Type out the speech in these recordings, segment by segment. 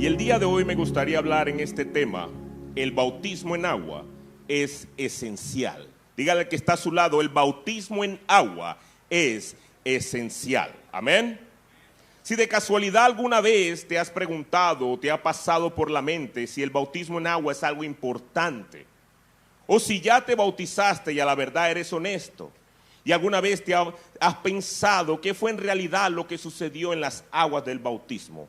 Y el día de hoy me gustaría hablar en este tema. El bautismo en agua es esencial. Dígale al que está a su lado, el bautismo en agua es esencial. Amén. Si de casualidad alguna vez te has preguntado o te ha pasado por la mente si el bautismo en agua es algo importante, o si ya te bautizaste y a la verdad eres honesto, y alguna vez has pensado qué fue en realidad lo que sucedió en las aguas del bautismo.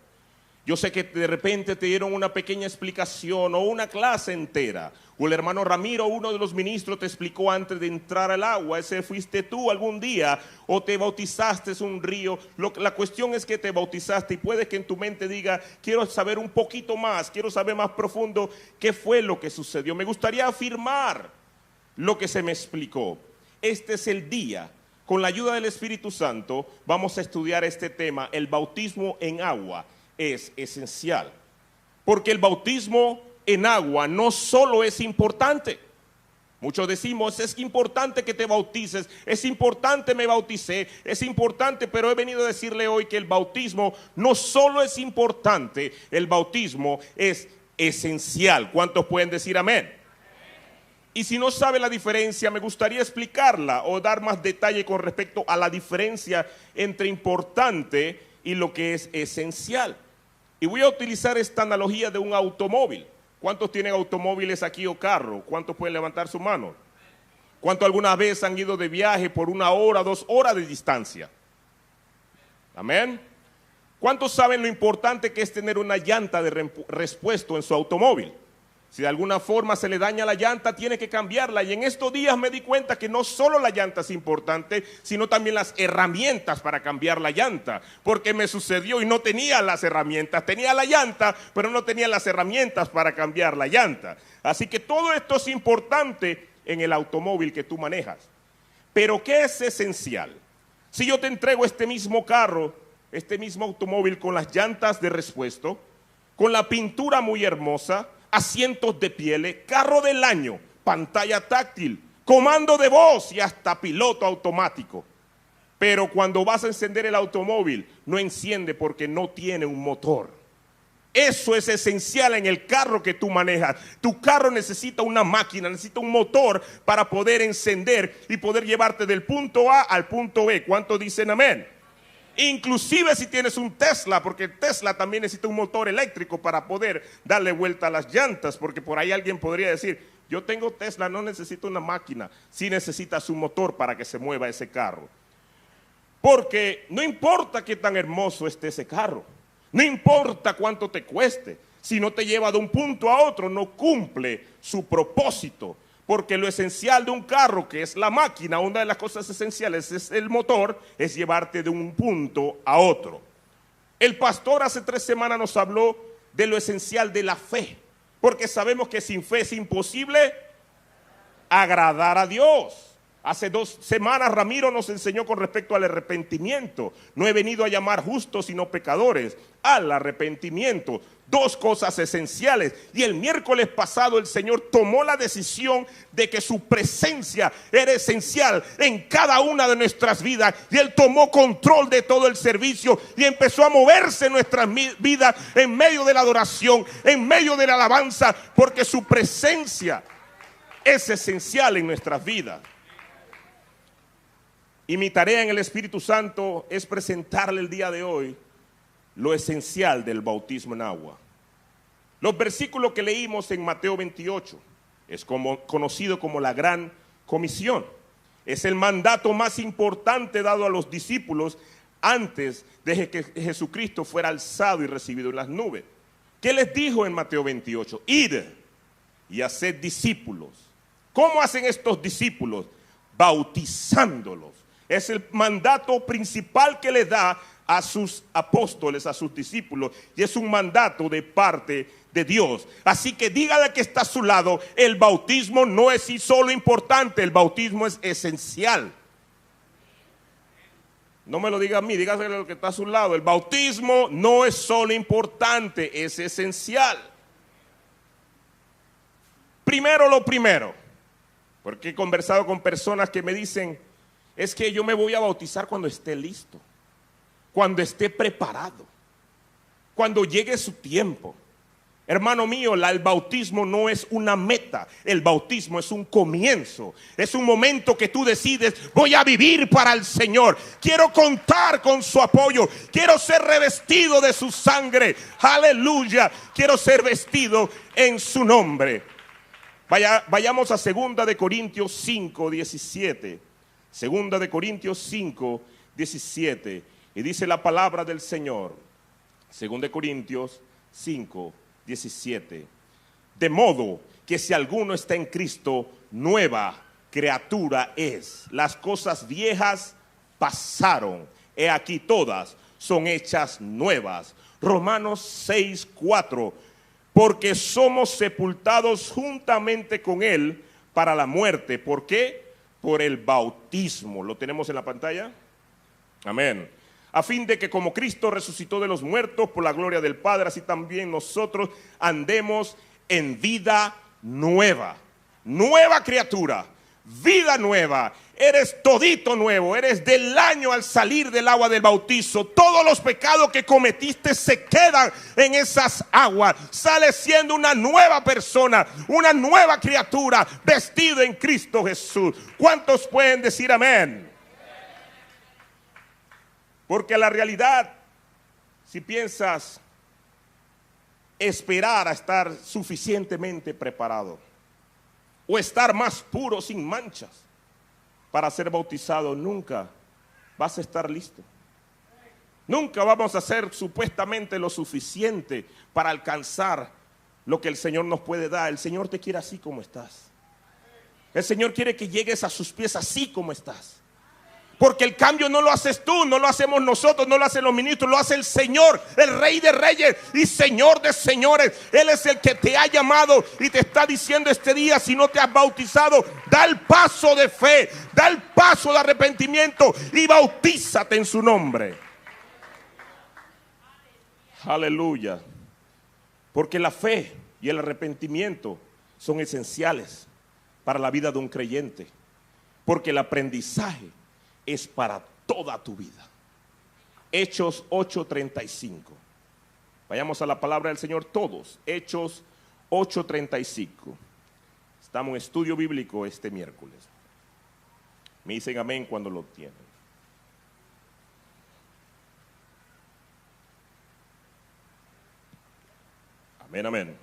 Yo sé que de repente te dieron una pequeña explicación o una clase entera, o el hermano Ramiro, uno de los ministros, te explicó antes de entrar al agua. Ese fuiste tú algún día, o te bautizaste en un río. La cuestión es que te bautizaste y puede que en tu mente diga, quiero saber un poquito más, quiero saber más profundo qué fue lo que sucedió. Me gustaría afirmar lo que se me explicó. Este es el día, con la ayuda del Espíritu Santo, vamos a estudiar este tema, el bautismo en agua. Es esencial, porque el bautismo en agua no solo es importante. Muchos decimos, es importante que te bautices, es importante me bauticé, es importante, pero he venido a decirle hoy que el bautismo no solo es importante, el bautismo es esencial. ¿Cuántos pueden decir amén? Y si no sabe la diferencia, me gustaría explicarla o dar más detalle con respecto a la diferencia entre importante y lo que es esencial. Y voy a utilizar esta analogía de un automóvil. ¿Cuántos tienen automóviles aquí o carro? ¿Cuántos pueden levantar su mano? ¿Cuántos alguna vez han ido de viaje por 1 hora, 2 horas de distancia? Amén. ¿Cuántos saben lo importante que es tener una llanta de repuesto en su automóvil? Si de alguna forma se le daña la llanta, tiene que cambiarla. Y en estos días me di cuenta que no solo la llanta es importante, sino también las herramientas para cambiar la llanta. Porque me sucedió y no tenía las herramientas. Tenía la llanta, pero no tenía las herramientas para cambiar la llanta. Así que todo esto es importante en el automóvil que tú manejas. Pero ¿qué es esencial? Si yo te entrego este mismo carro, este mismo automóvil con las llantas de repuesto, con la pintura muy hermosa, asientos de pieles, carro del año, pantalla táctil, comando de voz y hasta piloto automático. Pero cuando vas a encender el automóvil, no enciende porque no tiene un motor. Eso es esencial en el carro que tú manejas. Tu carro necesita una máquina, necesita un motor para poder encender y poder llevarte del punto A al punto B. ¿Cuántos dicen amén? Inclusive si tienes un Tesla, porque Tesla también necesita un motor eléctrico para poder darle vuelta a las llantas, porque por ahí alguien podría decir, yo tengo Tesla, no necesito una máquina, sí necesitas un motor para que se mueva ese carro. Porque no importa qué tan hermoso esté ese carro, no importa cuánto te cueste, si no te lleva de un punto a otro, no cumple su propósito. Porque lo esencial de un carro, que es la máquina, una de las cosas esenciales es el motor, es llevarte de un punto a otro. El pastor hace 3 semanas nos habló de lo esencial de la fe, porque sabemos que sin fe es imposible agradar a Dios. Hace 2 semanas Ramiro nos enseñó con respecto al arrepentimiento. No he venido a llamar justos sino pecadores, al arrepentimiento. 2 cosas esenciales. Y el miércoles pasado el Señor tomó la decisión de que su presencia era esencial en cada una de nuestras vidas. Y Él tomó control de todo el servicio y empezó a moverse en nuestras vidas en medio de la adoración, en medio de la alabanza, porque su presencia es esencial en nuestras vidas. Y mi tarea en el Espíritu Santo es presentarle el día de hoy lo esencial del bautismo en agua. Los versículos que leímos en Mateo 28 es conocido como la Gran Comisión. Es el mandato más importante dado a los discípulos antes de que Jesucristo fuera alzado y recibido en las nubes. ¿Qué les dijo en Mateo 28? Id y haced discípulos. ¿Cómo hacen estos discípulos? Bautizándolos. Es el mandato principal que le da a sus apóstoles, a sus discípulos, y es un mandato de parte de Dios. Así que dígale que está a su lado, el bautismo no es solo importante, el bautismo es esencial. No me lo diga a mí, dígaselo al que está a su lado, el bautismo no es solo importante, es esencial. Primero lo primero, porque he conversado con personas que me dicen, es que yo me voy a bautizar cuando esté listo, cuando esté preparado, cuando llegue su tiempo. Hermano mío, el bautismo no es una meta, el bautismo es un comienzo. Es un momento que tú decides: voy a vivir para el Señor, quiero contar con su apoyo, quiero ser revestido de su sangre, aleluya, quiero ser vestido en su nombre. Vayamos a 2 de Corintios 5, 17. 2 de Corintios 5, 17. Y dice la palabra del Señor, 2 de Corintios 5, 17. De modo que si alguno está en Cristo, nueva criatura es. Las cosas viejas pasaron, he aquí todas son hechas nuevas. Romanos 6, 4. Porque somos sepultados juntamente con Él para la muerte. ¿Por qué? Por el bautismo. ¿Lo tenemos en la pantalla? Amén. A fin de que como Cristo resucitó de los muertos por la gloria del Padre, así también nosotros andemos en vida nueva. Nueva criatura, vida nueva. Eres todito nuevo, eres del año al salir del agua del bautizo. Todos los pecados que cometiste se quedan en esas aguas. Sales siendo una nueva persona, una nueva criatura, vestido en Cristo Jesús. ¿Cuántos pueden decir amén? Porque la realidad, si piensas esperar a estar suficientemente preparado o estar más puro, sin manchas, para ser bautizado, nunca vas a estar listo. Nunca vamos a ser supuestamente lo suficiente para alcanzar lo que el Señor nos puede dar. El Señor te quiere así como estás. El Señor quiere que llegues a sus pies así como estás. Porque el cambio no lo haces tú, no lo hacemos nosotros, no lo hacen los ministros, lo hace el Señor, el Rey de Reyes y Señor de Señores. Él es el que te ha llamado y te está diciendo este día: si no te has bautizado, da el paso de fe, da el paso de arrepentimiento y bautízate en su nombre. Aleluya. Porque la fe y el arrepentimiento son esenciales para la vida de un creyente. Porque el aprendizaje es para toda tu vida. Hechos 8:35. Vayamos a la palabra del Señor todos. Hechos 8:35. Estamos en estudio bíblico este miércoles. Me dicen amén cuando lo tienen. Amén, amén.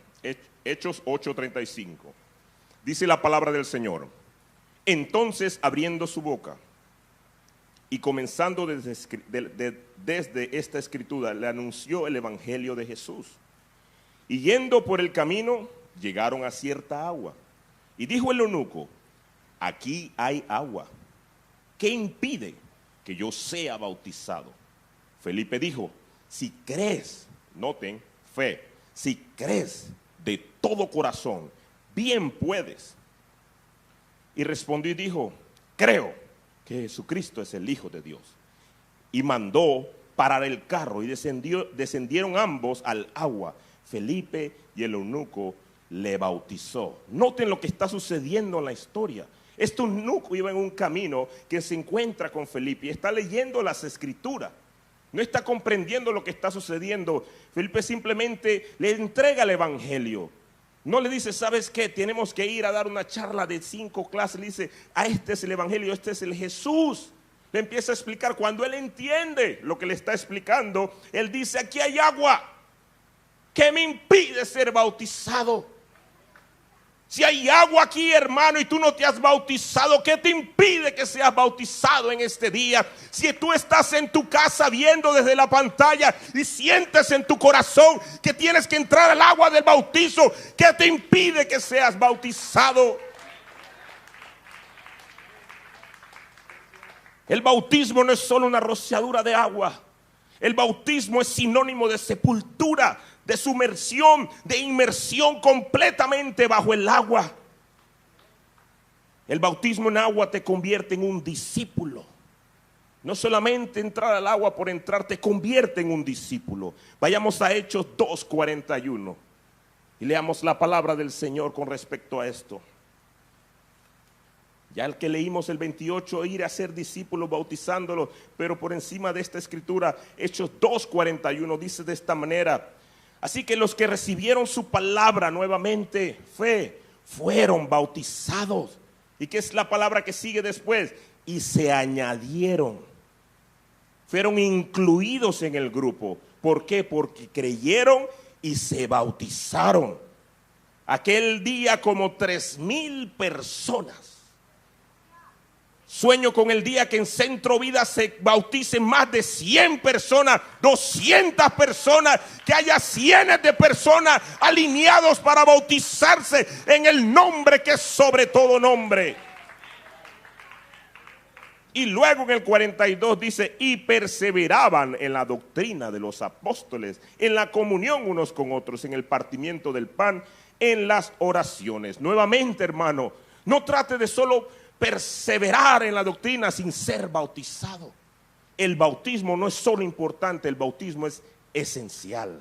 Hechos 8:35. Dice la palabra del Señor: entonces, abriendo su boca y comenzando desde esta escritura, le anunció el evangelio de Jesús. Y yendo por el camino, llegaron a cierta agua. Y dijo el eunuco: aquí hay agua. ¿Qué impide que yo sea bautizado? Felipe dijo: si crees, noten, fe, si crees de todo corazón, bien puedes. Y respondió y dijo: creo que Jesucristo es el Hijo de Dios. Y mandó parar el carro y descendieron ambos al agua. Felipe y el eunuco le bautizó. Noten lo que está sucediendo en la historia. Este eunuco iba en un camino que se encuentra con Felipe y está leyendo las escrituras. No está comprendiendo lo que está sucediendo. Felipe simplemente le entrega el evangelio. No le dice: ¿sabes qué? Tenemos que ir a dar una charla de 5 clases. Le dice: este es el evangelio, este es el Jesús. Le empieza a explicar. Cuando él entiende lo que le está explicando, él dice: aquí hay agua. ¿Qué me impide ser bautizado? Si hay agua aquí, hermano, y tú no te has bautizado, ¿qué te impide que seas bautizado en este día? Si tú estás en tu casa viendo desde la pantalla y sientes en tu corazón que tienes que entrar al agua del bautizo, ¿qué te impide que seas bautizado? El bautismo no es solo una rociadura de agua. El bautismo es sinónimo de sepultura, de sumersión, de inmersión completamente bajo el agua. El bautismo en agua te convierte en un discípulo. No solamente entrar al agua por entrar, te convierte en un discípulo. Vayamos a Hechos 2:41 y leamos la palabra del Señor con respecto a esto. Ya el que leímos el 28, ir a ser discípulos bautizándolos, pero por encima de esta escritura, Hechos 2:41 dice de esta manera: Así que los que recibieron su palabra nuevamente, fueron bautizados. ¿Y qué es la palabra que sigue después? Y se añadieron. Fueron incluidos en el grupo. ¿Por qué? Porque creyeron y se bautizaron. Aquel día como 3,000 personas. Sueño con el día que en Centro Vida se bauticen más de 100 personas, 200 personas, que haya cientos de personas alineados para bautizarse en el nombre que es sobre todo nombre. Y luego en el 42 dice, y perseveraban en la doctrina de los apóstoles, en la comunión unos con otros, en el partimiento del pan, en las oraciones. Nuevamente, hermano, no trate de solo perseverar en la doctrina sin ser bautizado. El bautismo no es solo importante, el bautismo es esencial.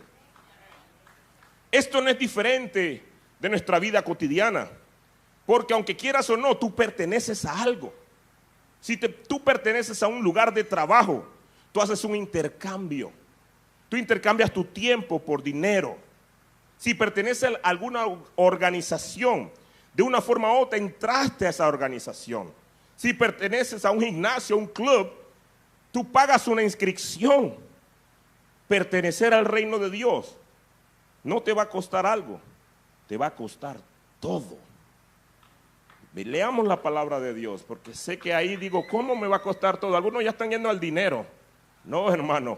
Esto no es diferente de nuestra vida cotidiana, porque aunque quieras o no, tú perteneces a algo. Si tú perteneces a un lugar de trabajo, tú haces un intercambio. Tú intercambias tu tiempo por dinero. Si perteneces a alguna organización, de una forma u otra entraste a esa organización. Si perteneces a un gimnasio, a un club, tú pagas una inscripción. Pertenecer al reino de Dios no te va a costar algo, te va a costar todo. Leamos la palabra de Dios, porque sé que ahí digo, ¿cómo me va a costar todo? Algunos ya están yendo al dinero. No, hermano.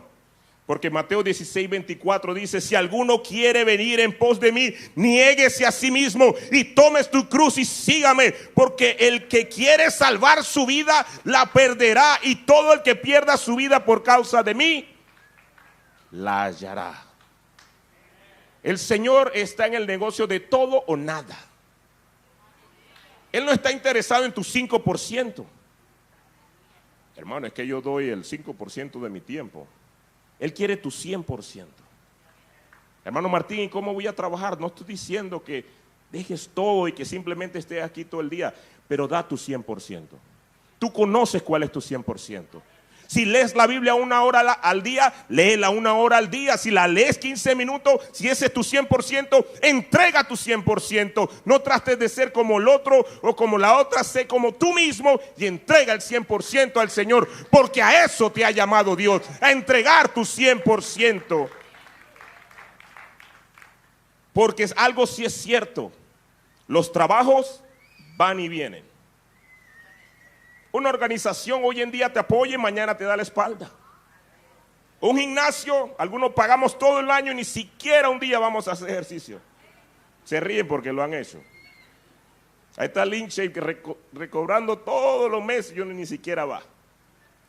Porque Mateo 16:24 dice, si alguno quiere venir en pos de mí, niéguese a sí mismo y tomes tu cruz y sígame. Porque el que quiere salvar su vida, la perderá. Y todo el que pierda su vida por causa de mí, la hallará. El Señor está en el negocio de todo o nada. Él no está interesado en tu 5%. Hermano, es que yo doy el 5% de mi tiempo. Él quiere tu 100%. Hermano Martín, ¿y cómo voy a trabajar? No estoy diciendo que dejes todo y que simplemente estés aquí todo el día, pero da tu 100%. Tú conoces cuál es tu 100%. Si lees la Biblia 1 hora al día, léela 1 hora al día. Si la lees 15 minutos, si ese es tu 100%, entrega tu 100%. No trates de ser como el otro o como la otra, sé como tú mismo y entrega el 100% al Señor. Porque a eso te ha llamado Dios, a entregar tu 100%. Porque algo sí es cierto, los trabajos van y vienen. Una organización hoy en día te apoya y mañana te da la espalda. Un gimnasio, algunos pagamos todo el año y ni siquiera un día vamos a hacer ejercicio. Se ríen porque lo han hecho. Ahí está Lynch recobrando todos los meses y uno ni siquiera va.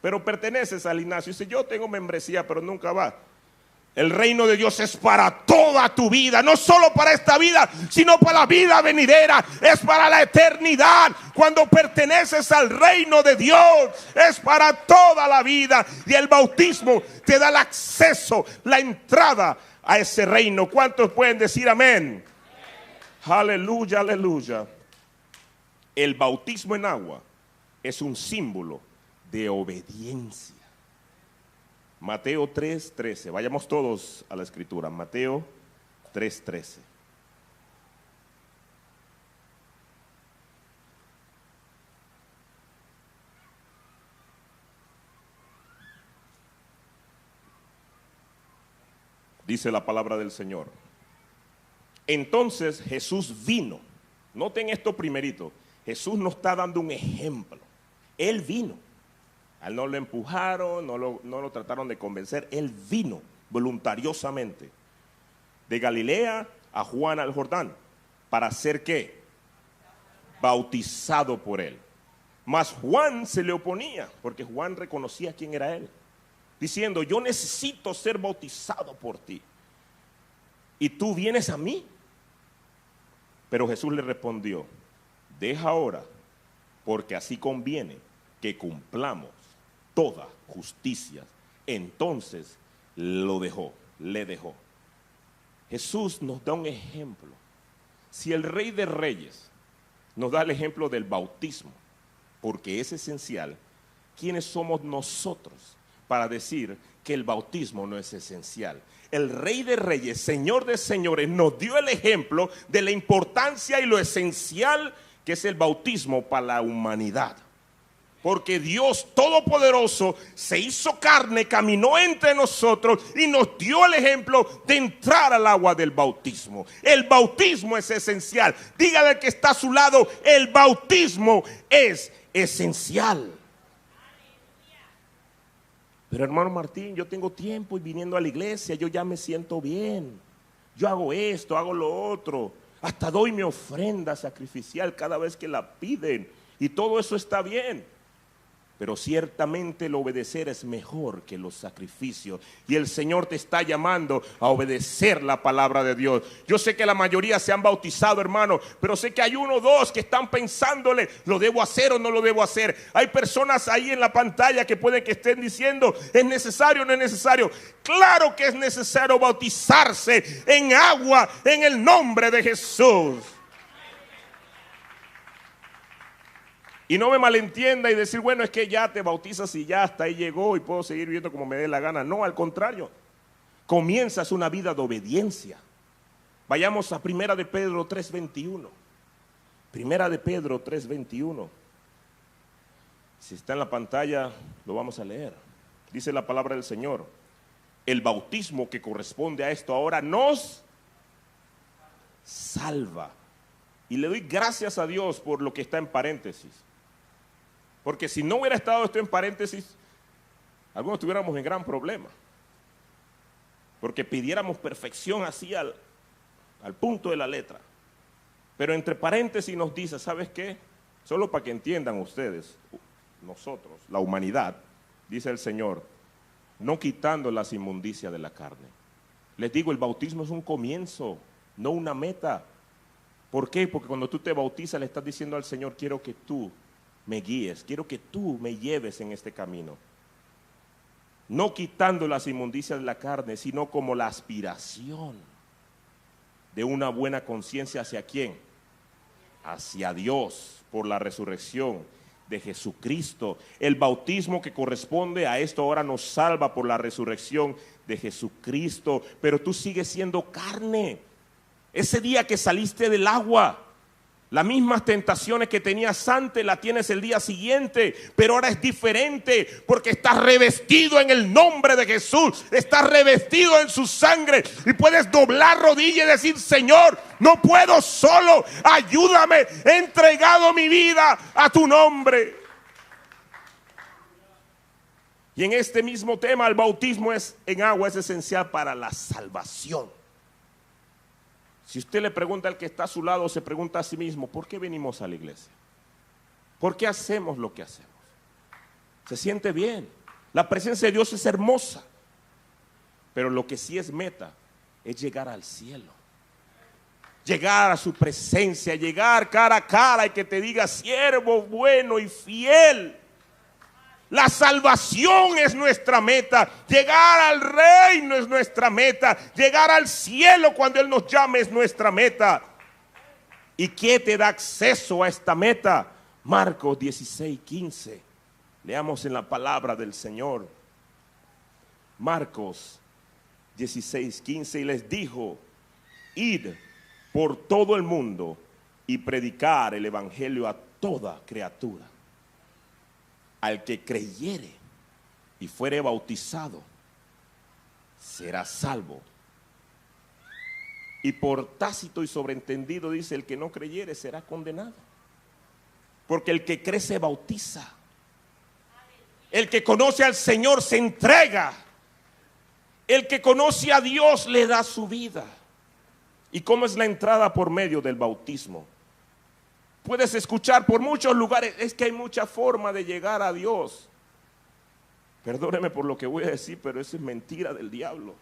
Pero perteneces al gimnasio. Dice, yo tengo membresía, pero nunca va. El reino de Dios es para toda tu vida, no solo para esta vida, sino para la vida venidera, es para la eternidad. Cuando perteneces al reino de Dios, es para toda la vida. Y el bautismo te da el acceso, la entrada a ese reino. ¿Cuántos pueden decir amén? Aleluya, aleluya. El bautismo en agua es un símbolo de obediencia. Mateo 3:13, vayamos todos a la escritura, Mateo 3:13. Dice la palabra del Señor. Entonces Jesús vino, noten esto primerito, Jesús nos está dando un ejemplo, Él vino. A él no lo empujaron, no lo trataron de convencer. Él vino voluntariosamente de Galilea a Juan al Jordán. ¿Para ser qué? Bautizado por él. Mas Juan se le oponía, porque Juan reconocía quién era él. Diciendo, yo necesito ser bautizado por ti. ¿Y tú vienes a mí? Pero Jesús le respondió, deja ahora, porque así conviene que cumplamos toda justicia. Entonces le dejó. Jesús nos da un ejemplo. Si el Rey de Reyes nos da el ejemplo del bautismo, porque es esencial, ¿quiénes somos nosotros para decir que el bautismo no es esencial. El Rey de Reyes, Señor de Señores, nos dio el ejemplo de la importancia y lo esencial que es el bautismo para la humanidad. Porque Dios Todopoderoso se hizo carne, caminó entre nosotros y nos dio el ejemplo de entrar al agua del bautismo. El bautismo es esencial. Dígale al que está a su lado, el bautismo es esencial. Pero hermano Martín, yo tengo tiempo y viniendo a la iglesia, yo ya me siento bien. Yo hago esto, hago lo otro. Hasta doy mi ofrenda sacrificial cada vez que la piden. Y todo eso está bien. Pero ciertamente el obedecer es mejor que los sacrificios. Y el Señor te está llamando a obedecer la palabra de Dios. Yo sé que la mayoría se han bautizado, hermano, pero sé que hay uno o dos que están pensándole, ¿lo debo hacer o no lo debo hacer? Hay personas ahí en la pantalla que pueden que estén diciendo, ¿es necesario o no es necesario? Claro que es necesario bautizarse en agua en el nombre de Jesús. Y no me malentienda y decir, bueno, es que ya te bautizas y ya hasta ahí llegó y puedo seguir viviendo como me dé la gana. No, al contrario, comienzas una vida de obediencia. Vayamos a Primera de Pedro 3:21. Primera de Pedro 3:21. Si está en la pantalla, lo vamos a leer. Dice la palabra del Señor. El bautismo que corresponde a esto ahora nos salva. Y le doy gracias a Dios por lo que está en paréntesis. Porque si no hubiera estado esto en paréntesis, algunos estuviéramos en gran problema. Porque pidiéramos perfección así al punto de la letra. Pero entre paréntesis nos dice, ¿sabes qué? Solo para que entiendan ustedes, nosotros, la humanidad, dice el Señor, no quitando las inmundicias de la carne. Les digo, el bautismo es un comienzo, no una meta. ¿Por qué? Porque cuando tú te bautizas le estás diciendo al Señor, quiero que tú me guíes, quiero que tú me lleves en este camino. No quitando las inmundicias de la carne, sino como la aspiración de una buena conciencia hacia ¿quién? Hacia Dios, por la resurrección de Jesucristo. El bautismo que corresponde a esto ahora nos salva por la resurrección de Jesucristo, pero tú sigues siendo carne. Ese día que saliste del agua, las mismas tentaciones que tenías antes las tienes el día siguiente, pero ahora es diferente porque estás revestido en el nombre de Jesús, estás revestido en su sangre y puedes doblar rodillas y decir, Señor, no puedo solo, ayúdame, he entregado mi vida a tu nombre. Y en este mismo tema, el bautismo en agua es esencial para la salvación. Si usted le pregunta al que está a su lado, se pregunta a sí mismo, ¿por qué venimos a la iglesia? ¿Por qué hacemos lo que hacemos? Se siente bien, la presencia de Dios es hermosa, pero lo que sí es meta es llegar al cielo, llegar a su presencia, llegar cara a cara y que te diga, siervo bueno y fiel. La salvación es nuestra meta, llegar al reino es nuestra meta, llegar al cielo cuando Él nos llame es nuestra meta. ¿Y qué te da acceso a esta meta? Marcos 16:15. Leamos en la palabra del Señor. Marcos 16:15, y les dijo, id por todo el mundo y predicar el evangelio a toda criatura. Al que creyere y fuere bautizado, será salvo. Y por tácito y sobreentendido dice, el que no creyere será condenado. Porque el que cree se bautiza. El que conoce al Señor se entrega. El que conoce a Dios le da su vida. ¿Y cómo es la entrada? Por medio del bautismo. Puedes escuchar por muchos lugares, es que hay mucha forma de llegar a Dios. Perdóneme por lo que voy a decir, pero eso es mentira del diablo.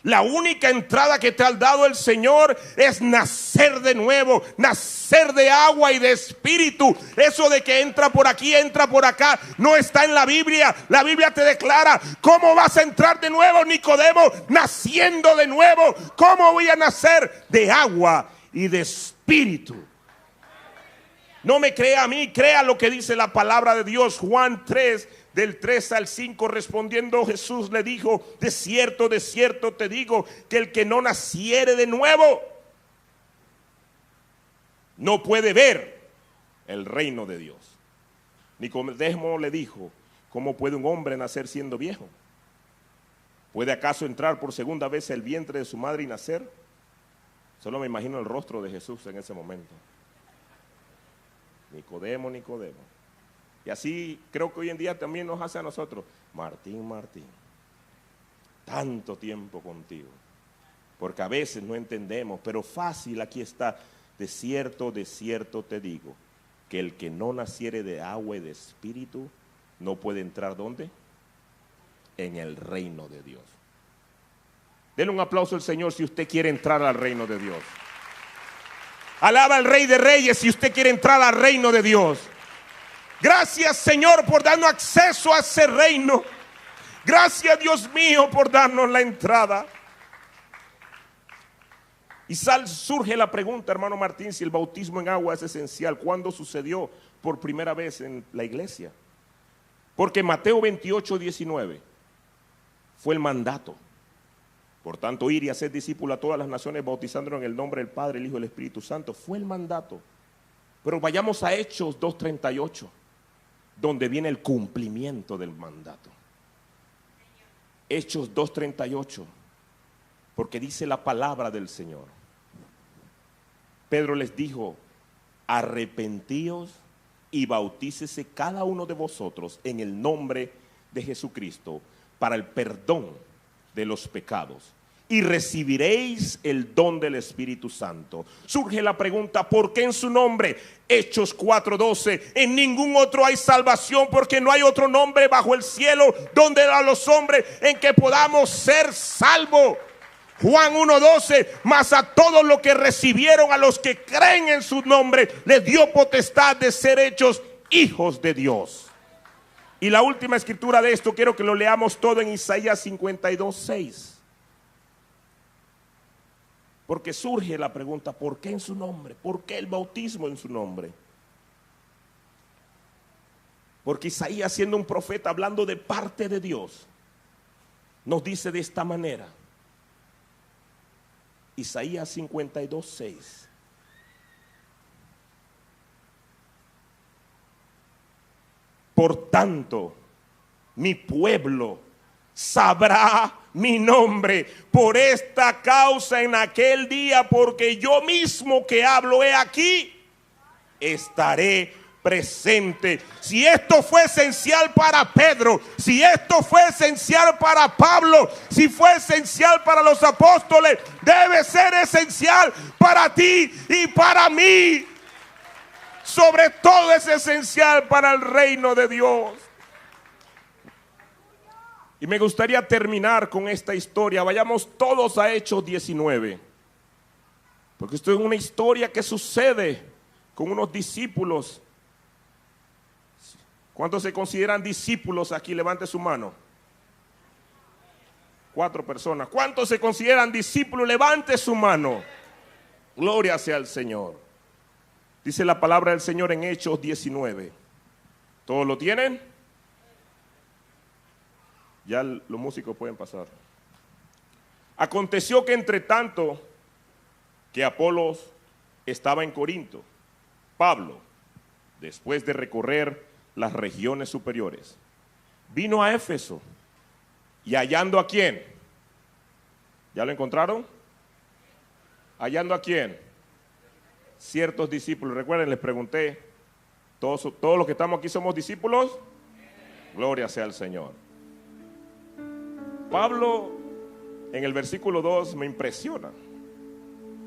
La única entrada que te ha dado el Señor es nacer de nuevo, nacer de agua y de espíritu. Eso de que entra por aquí, entra por acá, no está en la Biblia. La Biblia te declara, ¿cómo vas a entrar de nuevo, Nicodemo? Naciendo de nuevo. ¿Cómo voy a nacer? De agua y de espíritu. No me crea a mí, crea lo que dice la palabra de Dios. Juan 3, del 3 al 5, respondiendo Jesús le dijo: de cierto te digo, que el que no naciere de nuevo no puede ver el reino de Dios. Nicodemo le dijo: ¿cómo puede un hombre nacer siendo viejo? ¿Puede acaso entrar por segunda vez el vientre de su madre y nacer? Solo me imagino el rostro de Jesús en ese momento. Nicodemo, Nicodemo. Y así creo que hoy en día también nos hace a nosotros: Martín, Martín, tanto tiempo contigo. Porque a veces no entendemos, pero fácil aquí está: de cierto te digo, que el que no naciere de agua y de espíritu no puede entrar, ¿dónde? En el reino de Dios. Denle un aplauso al Señor si usted quiere entrar al reino de Dios. Alaba al Rey de Reyes si usted quiere entrar al reino de Dios. Gracias, Señor, por darnos acceso a ese reino. Gracias, Dios mío, por darnos la entrada. Y surge la pregunta, hermano Martín, si el bautismo en agua es esencial. ¿Cuándo sucedió por primera vez en la iglesia? Porque Mateo 28:19 fue el mandato. Por tanto, ir y hacer discípulos a todas las naciones, bautizándolos en el nombre del Padre, el Hijo y el Espíritu Santo. Fue el mandato. Pero vayamos a Hechos 2:38, donde viene el cumplimiento del mandato. Hechos 2:38, porque dice la palabra del Señor. Pedro les dijo: arrepentíos y bautícese cada uno de vosotros en el nombre de Jesucristo para el perdón de los pecados, y recibiréis el don del Espíritu Santo. Surge la pregunta: ¿por qué en su nombre? Hechos 4:12, en ningún otro hay salvación, porque no hay otro nombre bajo el cielo donde a los hombres en que podamos ser salvos. Juan 1:12, mas a todos los que recibieron, a los que creen en su nombre, les dio potestad de ser hechos hijos de Dios. Y la última escritura de esto, quiero que lo leamos todo en Isaías 52:6. Porque surge la pregunta: ¿por qué en su nombre? ¿Por qué el bautismo en su nombre? Porque Isaías, siendo un profeta hablando de parte de Dios, nos dice de esta manera. Isaías 52:6. Por tanto, mi pueblo sabrá mi nombre por esta causa en aquel día, porque yo mismo que hablo he aquí, estaré presente. Si esto fue esencial para Pedro, si esto fue esencial para Pablo, si fue esencial para los apóstoles, debe ser esencial para ti y para mí. Sobre todo es esencial para el reino de Dios. Y me gustaría terminar con esta historia. Vayamos todos a Hechos 19, porque esto es una historia que sucede con unos discípulos. ¿Cuántos se consideran discípulos aquí? Levante su mano. 4 personas. ¿Cuántos se consideran discípulos? Levante su mano. Gloria sea al Señor. Dice la palabra del Señor en Hechos 19. ¿Todos lo tienen? Ya los músicos pueden pasar. Aconteció que entre tanto que Apolos estaba en Corinto, Pablo, después de recorrer las regiones superiores, vino a Éfeso, y hallando a quién. ¿Ya lo encontraron? ¿Hallando a quién? Ciertos discípulos. Recuerden, les pregunté, ¿todos los que estamos aquí somos discípulos? Gloria sea al Señor. Pablo, en el versículo 2, me impresiona,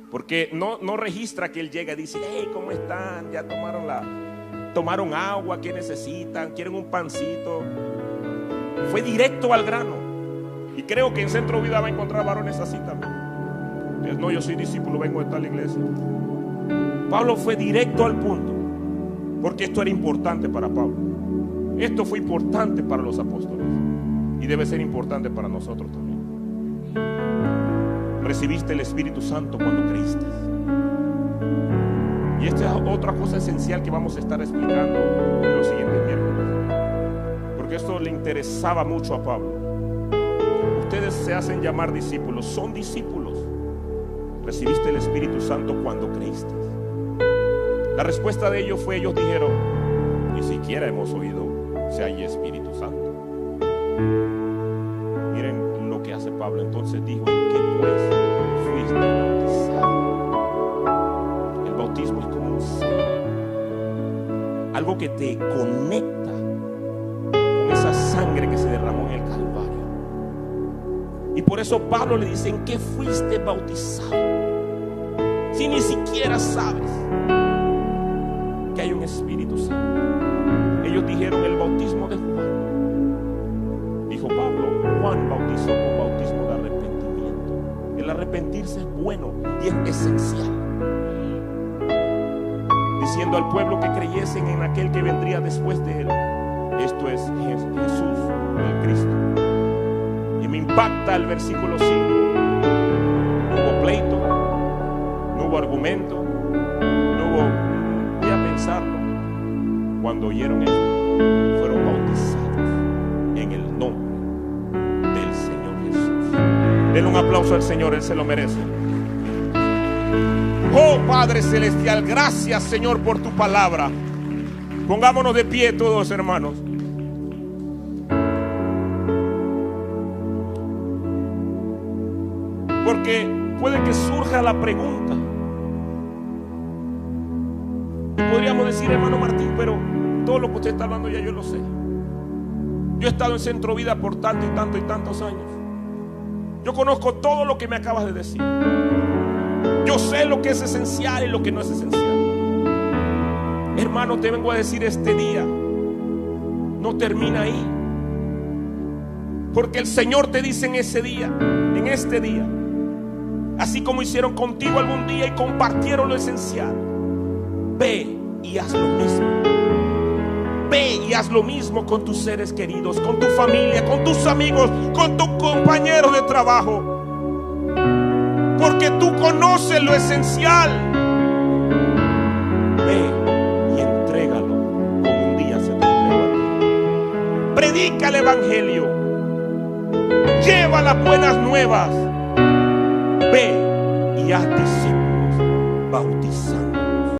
porque no registra que él llega y dice: hey, ¿cómo están? ¿Ya tomaron agua? ¿Qué necesitan? ¿Quieren un pancito? Fue directo al grano. Y creo que en Centro Vida va a encontrar varones así también. Entonces, no, yo soy discípulo, vengo de tal iglesia. Pablo fue directo al punto, porque esto era importante para Pablo. Esto fue importante para los apóstoles y debe ser importante para nosotros también. Recibiste el Espíritu Santo cuando creíste. Y esta es otra cosa esencial que vamos a estar explicando en los siguientes miércoles. Porque porque esto le interesaba mucho a Pablo. Ustedes se hacen llamar discípulos, son discípulos. ¿Recibiste el Espíritu Santo cuando creíste? La respuesta de ellos fue, ellos dijeron, ni siquiera hemos oído si hay Espíritu Santo. Miren lo que hace Pablo. Entonces dijo, ¿en qué pues fuiste bautizado? El bautismo es como un sello, algo que te conecta con esa sangre que se derramó en el Calvario. Y por eso Pablo le dice, ¿en qué fuiste bautizado? Si ni siquiera sabes que hay un Espíritu Santo. Ellos dijeron el bautismo de Juan. Dijo Pablo, Juan bautizó con bautismo de arrepentimiento. El arrepentirse es bueno y es esencial, diciendo al pueblo que creyesen en aquel que vendría después de él. Esto es Jesús, el Cristo. Y me impacta el versículo 5. No hubo pleito, no hubo argumento, no hubo, voy a pensarlo. Cuando oyeron esto, fueron bautizados en el nombre del Señor Jesús. Denle un aplauso al Señor, Él se lo merece. Oh Padre Celestial, gracias Señor por tu palabra. Pongámonos de pie todos, hermanos. Porque puede que surja la pregunta. Y podríamos decir, hermano Martín, pero todo lo que usted está hablando ya yo lo sé. Yo he estado en Centro Vida por tanto y tanto y tantos años. Yo conozco todo lo que me acabas de decir. Yo sé lo que es esencial y lo que no es esencial. Hermano, te vengo a decir este día, no termina ahí. Porque el Señor te dice en ese día, en este día, así como hicieron contigo algún día y compartieron lo esencial, ve y haz lo mismo. Ve y haz lo mismo con tus seres queridos, con tu familia, con tus amigos, con tus compañeros de trabajo. Porque tú conoces lo esencial. Ve y entrégalo como un día se te entregó a ti. Predica el Evangelio. Lleva las buenas nuevas. Ve y haz discípulos bautizando